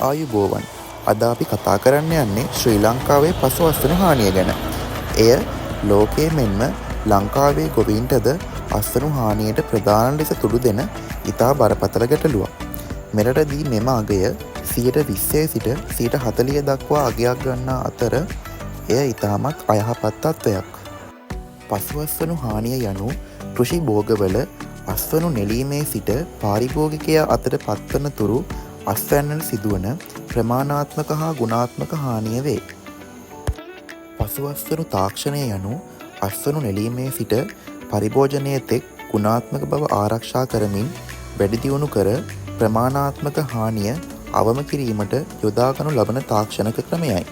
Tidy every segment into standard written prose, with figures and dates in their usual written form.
ආයුබෝවන්. අද අපි කතා කරන්න යන්නේ ශ්‍රී ලංකාවේ පසුවස්වනු හානිය ගැන. එය ලෝකයේ මෙන්ම ලංකාවේ ගොවීන්ටද අස්වනු හානියට ප්‍රධාන ලෙස තුඩු දෙන ඉතා බරපතල ගැටලුවක්. මෙරටදී මෙම අගය 20% සිට 40% දක්වා අගයක් ගන්නා අතර එය ඉතාමත් අයහපත් තත්ත්වයක්. පසුවස්වනු හානිය යනු කෘෂි භෝගවල අස්වනු නෙලීමේ සිට පාරිභෝගිකයා අතර පත්වන තුරු අස්වැන්නට සිදුවන ප්‍රමාණාත්මක හා ගුණාත්මක හානිය වේ. පසුවස්වනු තාක්ෂණය යනු අස්වනු නෙලීමේ සිට පරිභෝජනය තෙක් ගුණාත්මක බව ආරක්ෂා කරමින් වැඩිදියුණු කර ප්‍රමාණාත්මක හානිය අවම කිරීමට යොදාගනු ලබන තාක්ෂණක ක්‍රමයයි.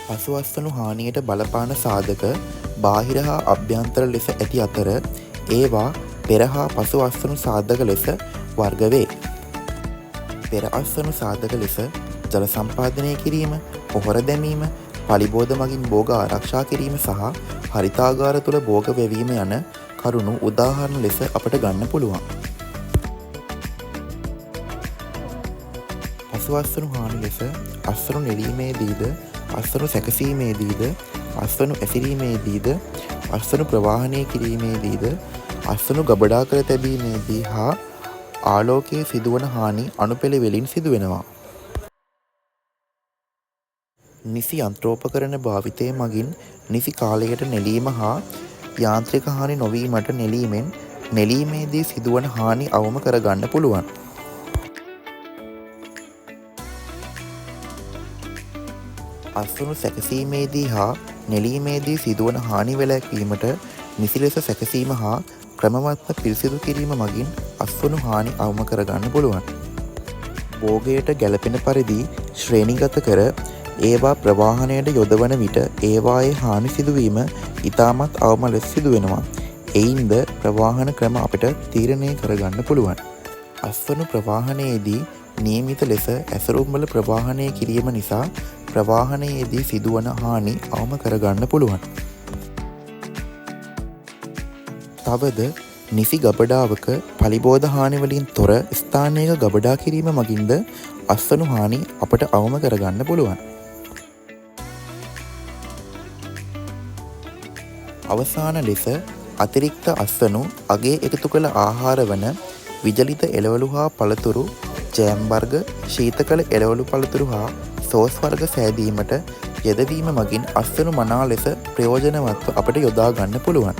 පසුවස්වනු හානියට බලපාන සාධක බාහිර හා අභ්‍යන්තර ලෙස ඇති අතර ඒවා පෙර හා පසු අස්වනු සාධක ලෙස වර්ග වේ. පෙර අස්වනු සාධක ලෙස ජල සම්පාදනය කිරීම, පොහොර දැමීම, පලිබෝධ මගින් භෝග ආරක්ෂා කිරීම සහ හරිතාගාර තුළ භෝග වැවීම යන කරුණු උදාහරණ ලෙස අපට ගන්න පුළුවන්. පසු අස්වනු හානි ලෙස අස්වනු නෙලීමේදීද, අස්වනු සැකසීමේදීද, අස්වනු ඇසිරීමේදීද, අස්වනු ප්‍රවාහනය කිරීමේදීද, අස්වනු ගබඩා කර තැබීමේදී හා ආලෝකයේ සිදුවන හානි අනුපිළිවෙලින් සිදුවෙනවා. නිසි යන්ත්‍රෝපකරණ භාවිතය මගින් නිසි කාලයට නෙලීම හා යාන්ත්‍රික හානි නොවීමට නෙලීමෙන් නෙලීමේදී සිදුවන හානි අවම කරගන්න පුළුවන්. අස්වනු සැකසීමේදී හා නෙලීමේදී සිදුවන හානි වැළැක්වීමට නිසි ලෙස සැකසීම හා ක්‍රමවත්ව පිරිසිදු කිරීම මගින් අස්වනු හානි අවම කරගන්න පුළුවන්. භෝගයට ගැලපෙන පරිදි ශ්‍රේණිගත කර ඒවා ප්‍රවාහනයට යොදවන විට ඒවායේ හානි සිදුවීම ඉතාමත් අවම ලෙස සිදුවෙනවා. එයින්ද ප්‍රවාහන ක්‍රම අපට තීරණය කරගන්න පුළුවන්. අස්වනු ප්‍රවාහනයේදී නියමිත ලෙස ඇසරුම්වල ප්‍රවාහනය කිරීම නිසා ප්‍රවාහනයේදී සිදුවන හානි අවම කරගන්න පුළුවන්. තවද නිසි ගබඩාවක පලිබෝධ හානිවලින් තොර ස්ථානයක ගබඩා කිරීම මගින්ද අස්වනු හානි අපට අවම කරගන්න පුළුවන්. අවසාන ලෙස අතිරික්ත අස්වනු අගේ එකතු කළ ආහාර වන විජලිත එළවලු හා පළතුරු, ජෑම් වර්ග, ශීතකල එළවලු පළතුරු හා සෝස් වර්ග සෑදීමට යෙදවීම මගින් අස්වනු මනා ලෙස ප්‍රයෝජනවත්ව අපට යොදා ගන්න පුළුවන්.